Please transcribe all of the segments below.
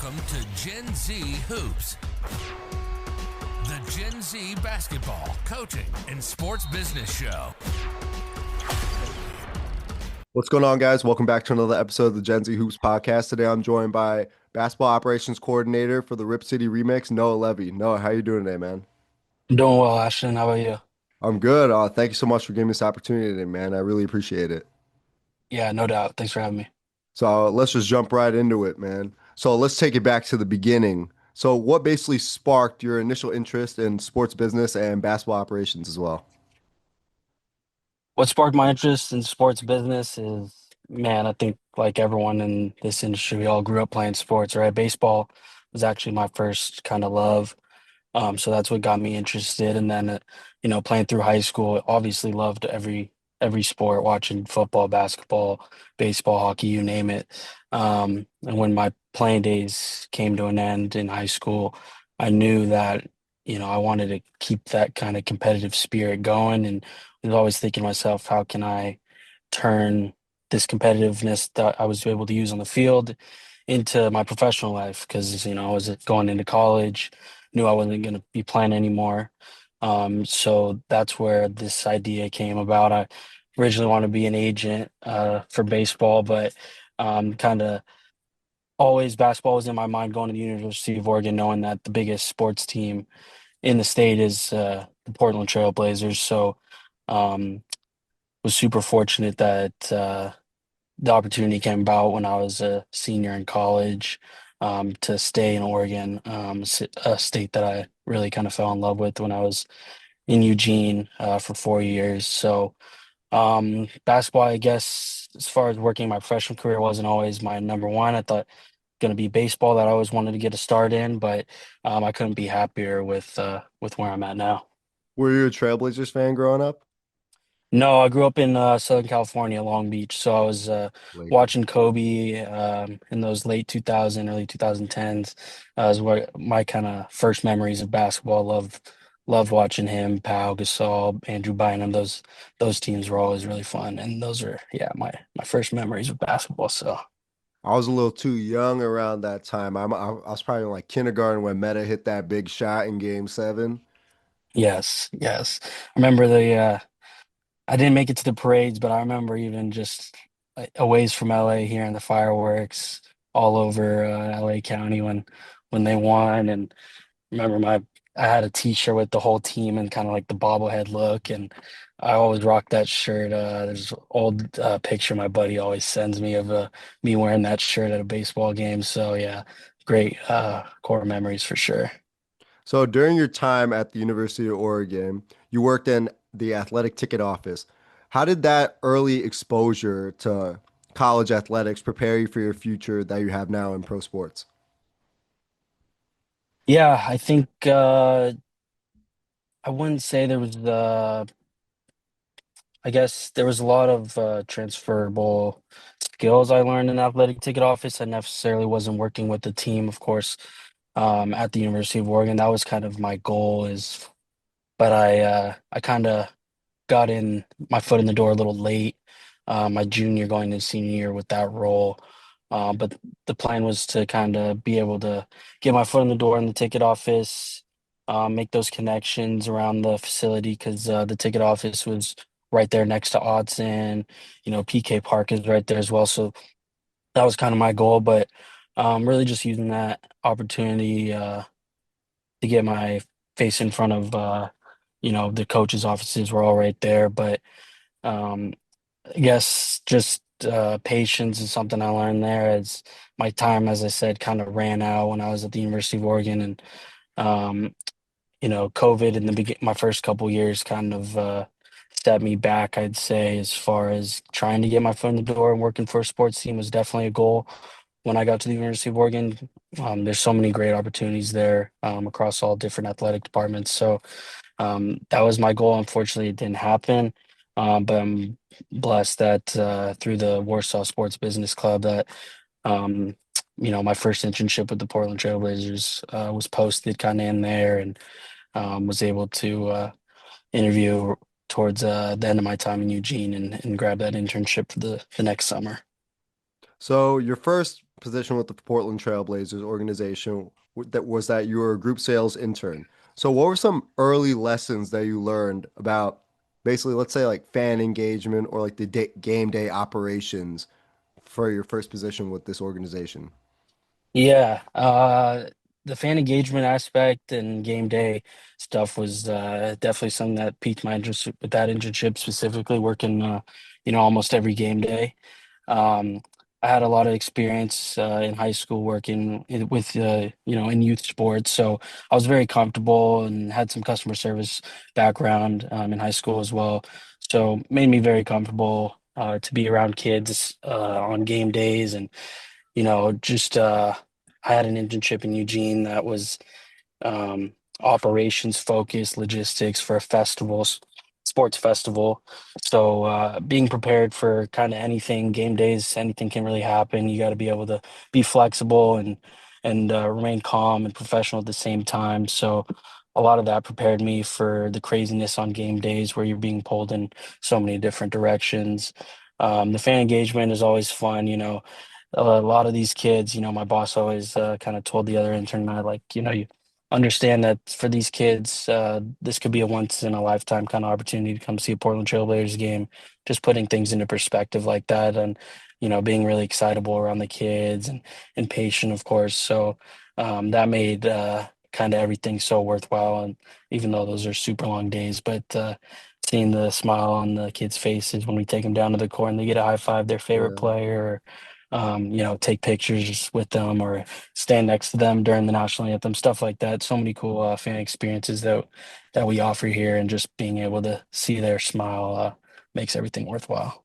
Welcome to Gen Z Hoops, the Gen Z basketball, coaching, and sports business show. What's going on, guys? Welcome back to another episode of the Gen Z Hoops podcast. Today, I'm joined by basketball operations coordinator for the Rip City Remix, Noah Levy. Noah, how you doing today, man? I'm doing well, Ashton. How about you? I'm good. Thank you so much for giving me this opportunity today, man. I really appreciate it. Yeah, no doubt. Thanks for having me. So let's just jump right into it, man. So let's take it back to the beginning. So what basically sparked your initial interest in sports business and basketball operations as well? What sparked my interest in sports business is, man, I think like everyone in this industry, we all grew up playing sports, right? Baseball was actually my first kind of love. So that's what got me interested. And then, playing through high school, obviously loved every sport, watching football, basketball, baseball, hockey, you name it. And when my playing days came to an end in high school, I knew that, I wanted to keep that kind of competitive spirit going. And I was always thinking to myself, how can I turn this competitiveness that I was able to use on the field into my professional life? Because, I was going into college, knew I wasn't going to be playing anymore. So that's where this idea came about. I originally wanted to be an agent for baseball, but kind of always basketball was in my mind going to the University of Oregon, knowing that the biggest sports team in the state is the Portland Trailblazers. So um, was super fortunate that the opportunity came about when I was a senior in college to stay in Oregon, a state that I really kind of fell in love with when I was in Eugene for 4 years. So basketball, I guess, as far as working my professional career, wasn't always my number one. I thought going to be baseball that I always wanted to get a start in, but I couldn't be happier with where I'm at now. Were you a Trailblazers fan growing up? No, I grew up in Southern California, Long Beach. So I was Lakers. watching Kobe in those late 2000, early 2010s. Is where my kind of first memories of basketball. Loved watching him, Pau Gasol, Andrew Bynum. Those teams were always really fun, and those are my first memories of basketball. So I was a little too young around that time. I was probably in like kindergarten when Meta hit that big shot in Game 7. yes, yes, I remember the. I didn't make it to the parades, but I remember even just a ways from LA hearing the fireworks all over LA County when they won. And remember I had a T-shirt with the whole team and kind of like the bobblehead look, and I always rock that shirt. There's an old picture my buddy always sends me of me wearing that shirt at a baseball game. So yeah, great core memories for sure. So during your time at the University of Oregon, you worked in the athletic ticket office. How did that early exposure to college athletics prepare you for your future that you have now in pro sports? Yeah, I think I wouldn't say there was the I guess there was a lot of transferable skills I learned in the athletic ticket office. I necessarily wasn't working with the team, of course, at the University of Oregon. That was kind of my goal but I kind of got in my foot in the door a little late, my junior going to senior year with that role. But the plan was to kind of be able to get my foot in the door in the ticket office, make those connections around the facility because the ticket office was right there next to Odson. PK Park is right there as well. So that was kind of my goal, but really just using that opportunity to get my face in front of the coaches' offices were all right there. But um, I guess just patience is something I learned there as my time, as I said, kind of ran out when I was at the University of Oregon. And, um, COVID in my first couple years kind of set me back, I'd say, as far as trying to get my foot in the door and working for a sports team was definitely a goal when I got to the University of Oregon. There's so many great opportunities there across all different athletic departments. So that was my goal. Unfortunately, it didn't happen. But I'm blessed that through the Warsaw Sports Business Club that um, my first internship with the Portland Trailblazers was posted kind of in there and was able to interview towards the end of my time in Eugene and grab that internship for the next summer. So your first position with the Portland Trailblazers organization that you were a group sales intern. So what were some early lessons that you learned about basically, let's say like fan engagement or like the game day operations for your first position with this organization? Yeah, the fan engagement aspect and game day stuff was definitely something that piqued my interest with that internship, specifically working, almost every game day. Um, I had a lot of experience in high school working in youth sports, so I was very comfortable and had some customer service background in high school as well. So made me very comfortable to be around kids on game days and just I had an internship in Eugene that was operations focused logistics for a sports festival. So being prepared for kind of anything, game days, anything can really happen. You got to be able to be flexible and remain calm and professional at the same time. So a lot of that prepared me for the craziness on game days where you're being pulled in so many different directions. The fan engagement is always fun, a lot of these kids, my boss always kind of told the other intern and I, like, you understand that for these kids, this could be a once in a lifetime kind of opportunity to come see a Portland Trailblazers game. Just putting things into perspective like that, and being really excitable around the kids and patient, of course. So that made kind of everything so worthwhile. And even though those are super long days, but seeing the smile on the kids' faces when we take them down to the court and they get a high five their favorite Yeah. player, take pictures with them or stand next to them during the national anthem, stuff like that. So many cool fan experiences that we offer here, and just being able to see their smile makes everything worthwhile.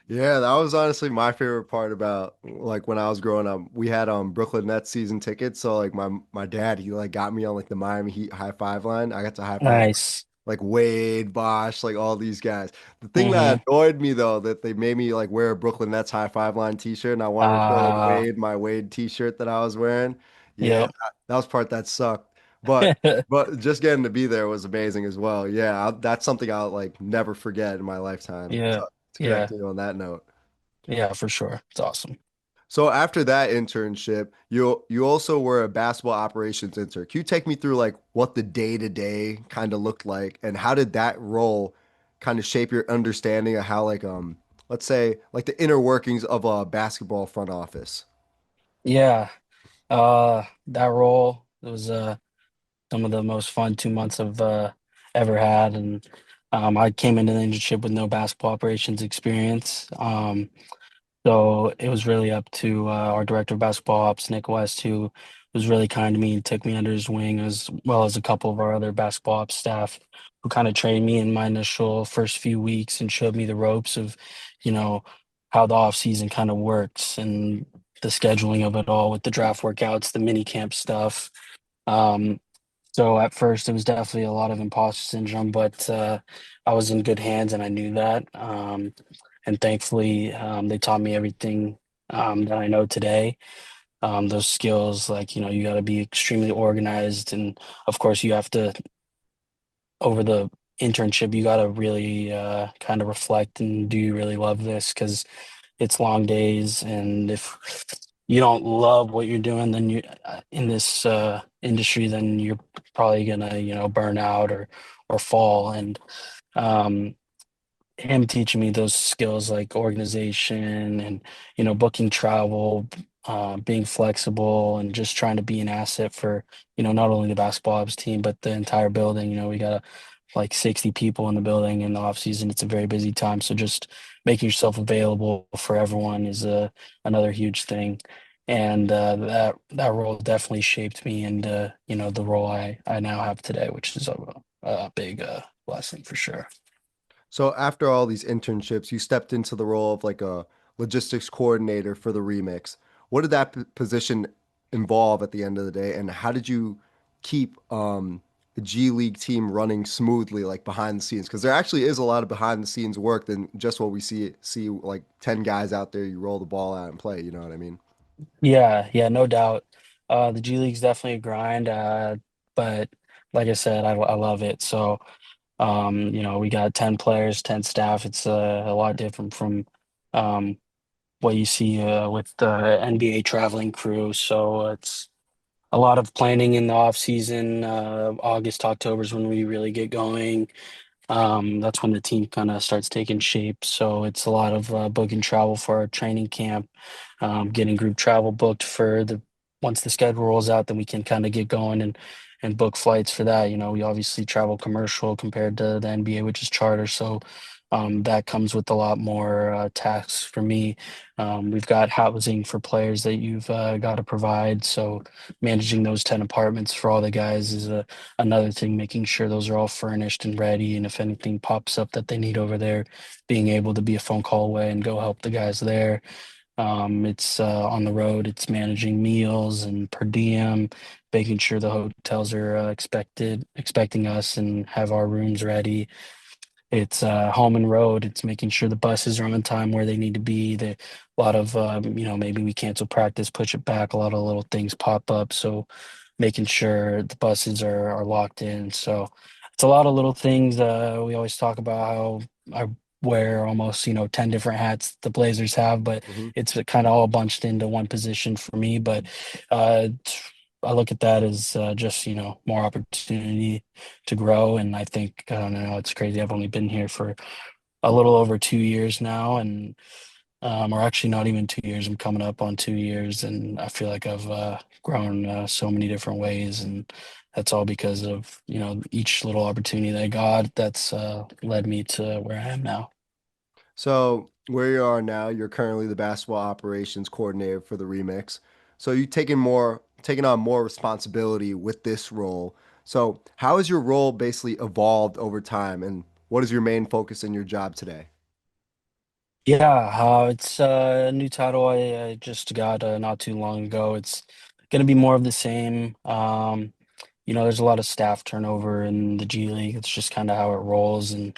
Yeah, that was honestly my favorite part about like when I was growing up. We had Brooklyn Nets season tickets, so like my dad he like got me on like the Miami Heat high five line. I got to high five Nice. like Wade, Bosh, like all these guys. The thing that Mm-hmm. annoyed me though, that they made me like wear a Brooklyn Nets high five line t-shirt, and I wanted to show like Uh, Wade my Wade t-shirt that I was wearing. Yeah, yep. that was part that sucked. But just getting to be there was amazing as well. Yeah, that's something I'll like never forget in my lifetime. Yeah. So to Yeah. connect you on that note. Yeah, for sure. It's awesome. So after that internship, you also were a basketball operations intern. Can you take me through like what the day-to-day kind of looked like and how did that role kind of shape your understanding of how like let's say like the inner workings of a basketball front office? Yeah. That role, it was some of the most fun 2 months I've ever had. And I came into the internship with no basketball operations experience. So it was really up to our director of basketball ops, Nick West, who was really kind to me and took me under his wing, as well as a couple of our other basketball ops staff who kind of trained me in my initial first few weeks and showed me the ropes of, you know, how the off season kind of works and the scheduling of it all with the draft workouts, the mini camp stuff. Um, so at first it was definitely a lot of imposter syndrome, but I was in good hands and I knew that. And thankfully, they taught me everything that I know today. Those skills, like, you got to be extremely organized. And of course, you have to, over the internship, you got to really kind of reflect and do you really love this? Because it's long days. And if you don't love what you're doing, then you in this industry, then you're probably gonna, burn out or fall. And um, him teaching me those skills like organization and booking travel, being flexible, and just trying to be an asset for not only the basketball ops team but the entire building. We got like 60 people in the building in the off season. It's a very busy time, so just making yourself available for everyone is another huge thing. And that role definitely shaped me into the role I now have today, which is a big blessing for sure. So after all these internships, you stepped into the role of like a logistics coordinator for the remix. What did that position involve at the end of the day, and how did you keep the G League team running smoothly, like behind the scenes? Because there actually is a lot of behind the scenes work than just what we see like 10 guys out there, you roll the ball out and play, you know what I mean? Yeah, yeah, no doubt. The G League's definitely a grind, but like I said, I love it. So, we got 10 players, 10 staff. It's a lot different from, um, what you see with the NBA traveling crew. So it's a lot of planning in the off season. August, October is when we really get going. That's when the team kind of starts taking shape. So it's a lot of booking travel for our training camp, getting group travel booked for the once the schedule rolls out, then we can kind of get going and book flights for that. You know, we obviously travel commercial compared to the NBA, which is charter. So that comes with a lot more tasks for me. We've got housing for players that you've got to provide. So managing those 10 apartments for all the guys is another thing, making sure those are all furnished and ready. And if anything pops up that they need over there, being able to be a phone call away and go help the guys there. It's on the road, it's managing meals and per diem, making sure the hotels are expecting us and have our rooms ready. It's home and road. It's making sure the buses are on time where they need to be. A lot of maybe we cancel practice, push it back. A lot of little things pop up, so making sure the buses are locked in. So it's a lot of little things. We always talk about how I wear almost 10 different hats the Blazers have, but Mhm. it's kind of all bunched into one position for me. But uh, I look at that as just more opportunity to grow. And I think, I don't know, it's crazy. I've only been here for a little over 2 years now, and or actually not even 2 years. I'm coming up on 2 years, and I feel like I've grown so many different ways, and that's all because of each little opportunity that I got. That's led me to where I am now. So where you are now, you're currently the basketball operations coordinator for the Remix. So you taking on more responsibility with this role. So how has your role basically evolved over time, and what is your main focus in your job today? Yeah, it's a new title I just got not too long ago. It's going to be more of the same. There's a lot of staff turnover in the G League. It's just kind of how it rolls, and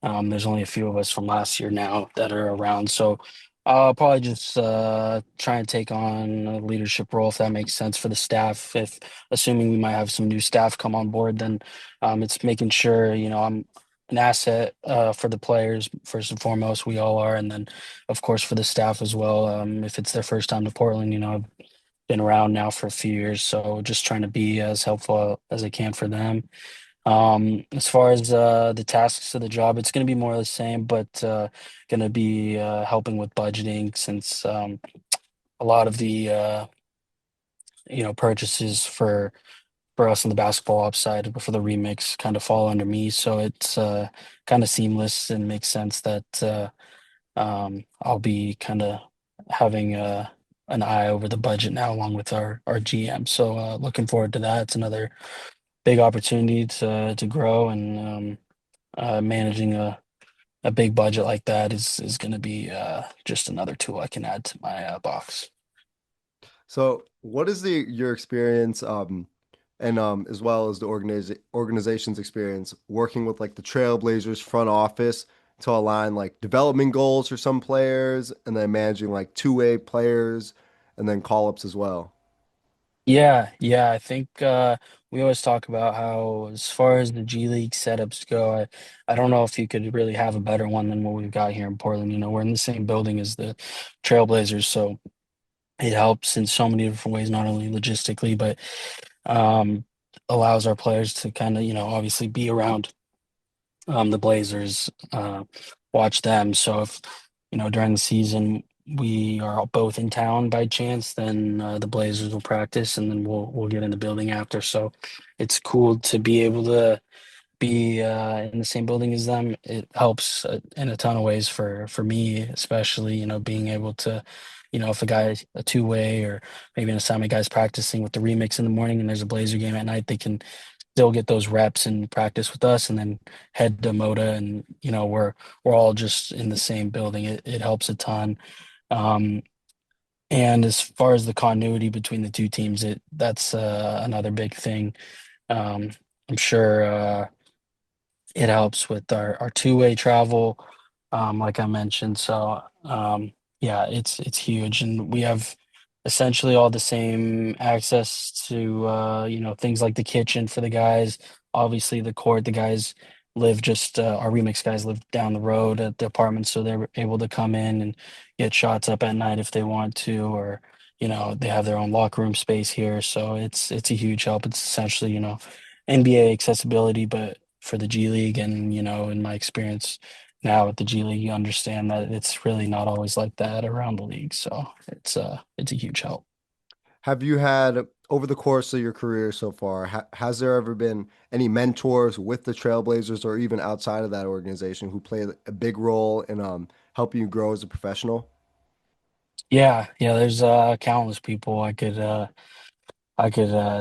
there's only a few of us from last year now that are around. So I'll probably just try and take on a leadership role if that makes sense for the staff. If assuming we might have some new staff come on board, then it's making sure I'm an asset for the players first and foremost. We all are, and then of course for the staff as well. If it's their first time to Portland, I've been around now for a few years, so just trying to be as helpful as I can for them. As far as the tasks of the job, it's going to be more of the same, but going to be helping with budgeting since a lot of the purchases for us on the basketball ops side for the remix kind of fall under me. So it's kind of seamless and makes sense that I'll be kind of having an eye over the budget now along with our GM. So looking forward to that. It's another big opportunity to grow, and managing a big budget like that is going to be just another tool I can add to my box. So what is the your experience and as well as the organization's experience working with like the Trailblazers front office to align like development goals for some players and then managing like two-way players and then call-ups as well. Yeah. I think we always talk about how, as far as the G League setups go, I don't know if you could really have a better one than what we've got here in Portland. We're in the same building as the Trailblazers, so it helps in so many different ways, not only logistically, but um, allows our players to kind of, obviously be around the Blazers, watch them. So if, during the season we are both in town by chance, then the Blazers will practice and then we'll get in the building after. So it's cool to be able to be in the same building as them. It helps in a ton of ways for me, especially, being able to, if a guy's a two-way or maybe an assignment guy's practicing with the remix in the morning and there's a Blazer game at night, they can still get those reps and practice with us and then head to Moda, and we're all just in the same building. It helps a ton. Um, and as far as the continuity between the two teams, that's another big thing. Um, I'm sure it helps with our two-way travel, like I mentioned. So yeah, it's huge, and we have essentially all the same access to things like the kitchen for the guys, obviously the court. The guys live just our remix guys live down the road at the apartment, so they're able to come in and get shots up at night if they want to, or they have their own locker room space here, so it's a huge help. It's essentially NBA accessibility, but for the G League, and in my experience now with the G League, you understand that it's really not always like that around the league, so it's a huge help. Have you had over the course of your career so far, has there ever been any mentors with the Trailblazers or even outside of that organization who played a big role in helping you grow as a professional? Yeah, there's countless people I could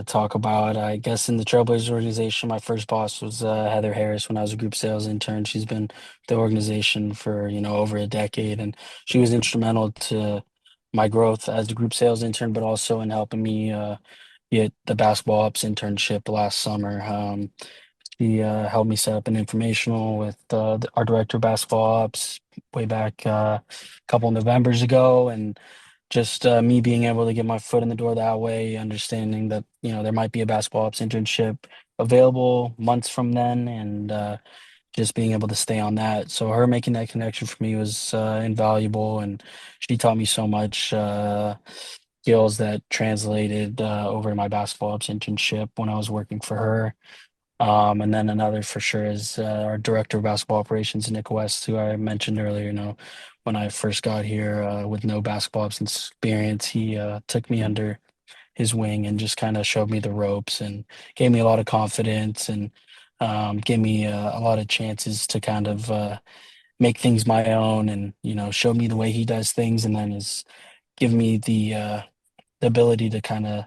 talk about. I guess in the Trailblazers organization, my first boss was Heather Harris when I was a group sales intern. She's been with the organization for over a decade, and she was instrumental to my growth as a group sales intern, but also in helping me get the basketball ops internship last summer. He helped me set up an informational with our director of basketball ops way back a couple Novembers ago, and just me being able to get my foot in the door that way, understanding that there might be a basketball ops internship available months from then, and just being able to stay on that. So her making that connection for me was invaluable, and she taught me so much skills that translated over to my basketball ops internship when I was working for her. And then another for sure is our director of basketball operations, Nick West, who I mentioned earlier. When I first got here with no basketball ops experience, he took me under his wing and just kind of showed me the ropes and gave me a lot of confidence, and gave me a lot of chances to kind of make things my own, and showed me the way he does things, and then is give me the ability to kind of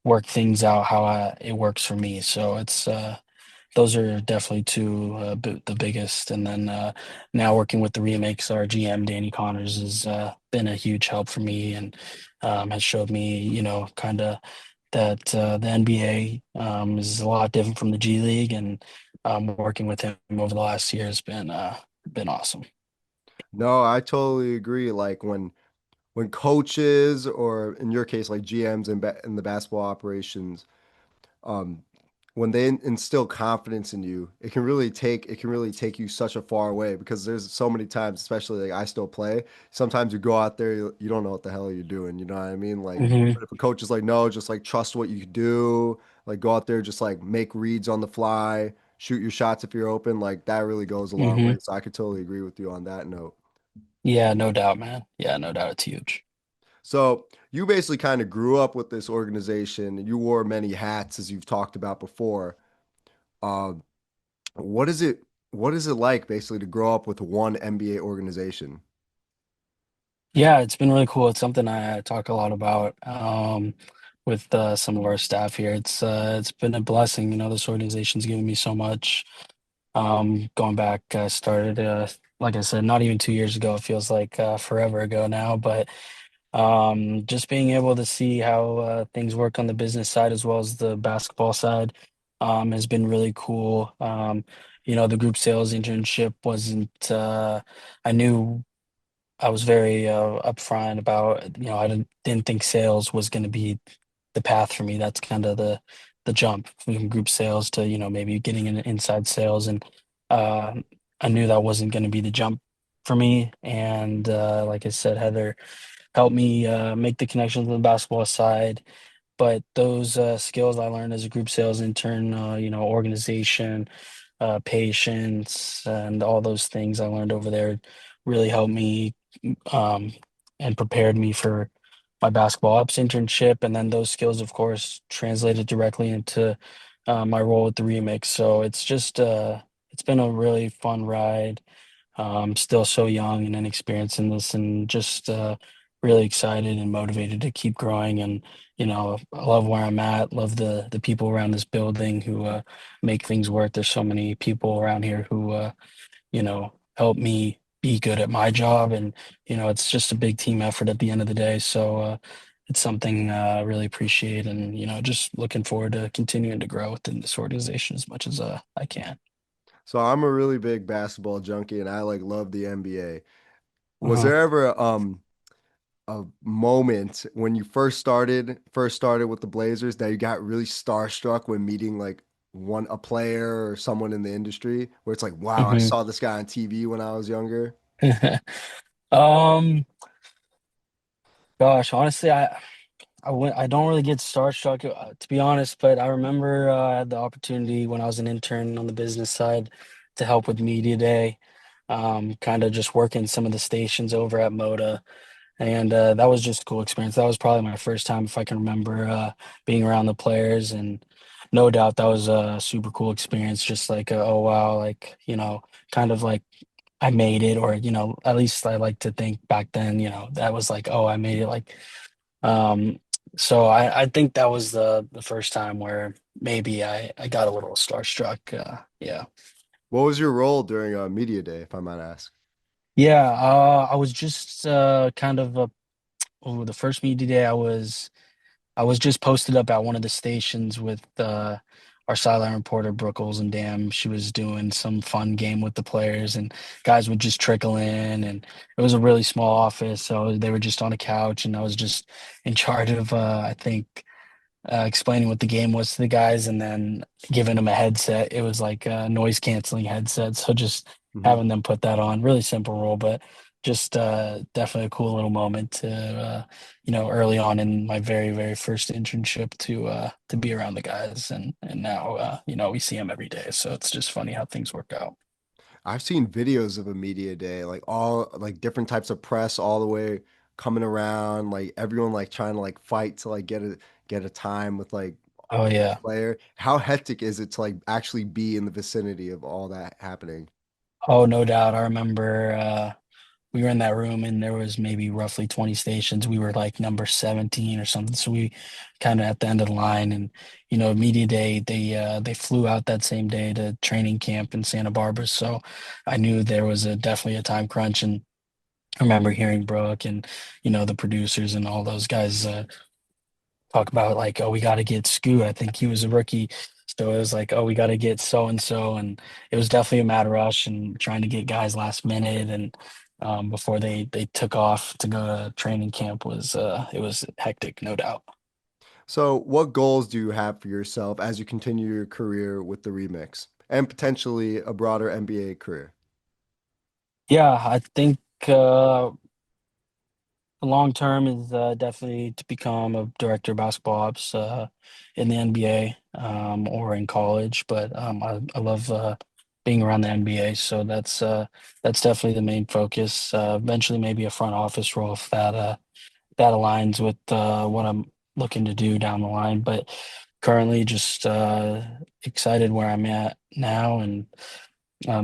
work things out how it works for me. So it's those are definitely two the biggest. And then now working with the remakes, our GM Danny Connors has been a huge help for me, and has showed me kind of that the NBA is a lot different from the G League, and working with him over the last year has been awesome. No, I totally agree. Like when coaches or in your case like GMs in the basketball operations, um, when they instill confidence in you, it can really take you such a far way because there's so many times, especially like I still play. Sometimes you go out there, you don't know what the hell you're doing. You know what I mean? Like, Hmm. but if a coach is like, no, just like trust what you do, like go out there, just like make reads on the fly, shoot your shots if you're open, like that really goes a long way. Hmm. So I could totally agree with you on that note. Yeah, no doubt, man. Yeah, no doubt, it's huge. So you basically kind of grew up with this organization. You wore many hats, as you've talked about before. Um, what is it? What is it like basically to grow up with one NBA organization? Yeah, it's been really cool. It's something I talk a lot about with some of our staff here. It's been a blessing. This organization's given me so much. Going back, I started, like I said, not even 2 years ago. It feels like forever ago now, but just being able to see how things work on the business side as well as the basketball side has been really cool. The group sales internship wasn't, I knew I was very upfront about, I didn't think sales was going to be the path for me. That's kind of the jump from group sales to, maybe getting into inside sales. And uh, I knew that wasn't going to be the jump for me. And like I said, Heather helped me make the connections on the basketball side. But those skills I learned as a group sales intern, organization, patience, and all those things I learned over there really helped me um, and prepared me for my basketball ops internship. And then those skills, of course, translated directly into my role with the remix. So it's been a really fun ride. Still so young and inexperienced in this, and just really excited and motivated to keep growing. And I love where I'm at. Love the people around this building who make things work. There's so many people around here who help me be good at my job, and it's just a big team effort at the end of the day. So it's something I really appreciate, and just looking forward to continuing to grow within this organization as much as I can. So I'm a really big basketball junkie and I like love the NBA. Was Uh-huh. there ever a moment when you first started with the Blazers that you got really starstruck when meeting like a player or someone in the industry where it's like, wow, I Hmm. saw this guy on TV when I was younger? Um, Gosh, honestly, I don't really get starstruck, to be honest, but I remember I had the opportunity when I was an intern on the business side to help with media day, kind of just working some of the stations over at Moda. And that was just a cool experience. That was probably my first time, if I can remember, being around the players. And no doubt that was a super cool experience. Just like, oh, wow, like, kind of like I made it, or, at least I like to think back then, that was like, oh, I made it. Like, um, so I think that was the first time where maybe I got a little starstruck. Yeah. What was your role during media day, if I might ask? Yeah. I was just kind of the first media day I was just posted up at one of the stations with our sideline reporter, Brooke Olzendam. She was doing some fun game with the players, and guys would just trickle in. And it was a really small office, so they were just on a couch, and I was just in charge of, I think, explaining what the game was to the guys, and then giving them a headset. It was like a noise canceling headset, so just Hmm. having them put that on. Really simple role, but just definitely a cool little moment to early on in my very very first internship to be around the guys, and now we see them every day, so it's just funny how things work out. I've seen videos of a media day, like all like different types of press all the way coming around, like everyone like trying to like fight to like get a time with like Oh each yeah. player. How hectic is it to like actually be in the vicinity of all that happening? Oh, no doubt. I remember we were in that room and there was maybe roughly 20 stations. We were like number 17 or something. So we kind of at the end of the line. And, media day, they flew out that same day to training camp in Santa Barbara. So I knew there was definitely a time crunch. And I remember hearing Brooke and, the producers and all those guys talk about like, oh, we got to get Scoot. I think he was a rookie. So it was like, oh, we got to get so and so. And it was definitely a mad rush and trying to get guys last minute. And before they took off to go to training camp it was hectic, no doubt. So, what goals do you have for yourself as you continue your career with the remix and potentially a broader NBA career? Yeah, I think long term is definitely to become a director of basketball ops in the NBA or in college. But I love being around the NBA, so that's definitely the main focus. Eventually, maybe a front office role if that aligns with what I'm looking to do down the line. But currently, just excited where I'm at now, and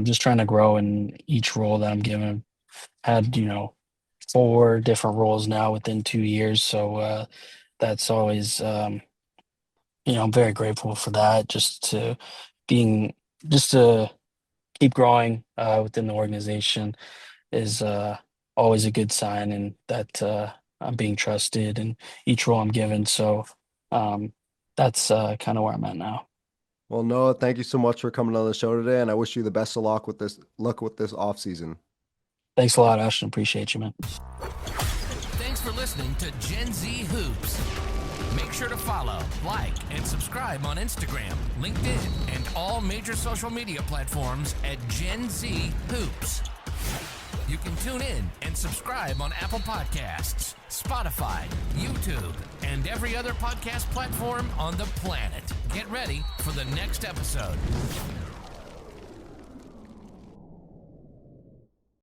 just trying to grow in each role that I'm given. Had 4 different roles now within 2 years, so that's always I'm very grateful for that. Being just to keep growing within the organization is always a good sign, and that I'm being trusted in each role I'm given. So um, that's kind of where I'm at now. Well, Noah, thank you so much for coming on the show today, and I wish you the best of luck with this off season. Thanks a lot, Ashton. Appreciate you, man. Thanks for listening to Gen Z Hoops. Make sure to follow, like, and subscribe on Instagram, LinkedIn, and all major social media platforms at Gen Z Hoops. You can tune in and subscribe on Apple Podcasts, Spotify, YouTube, and every other podcast platform on the planet. Get ready for the next episode.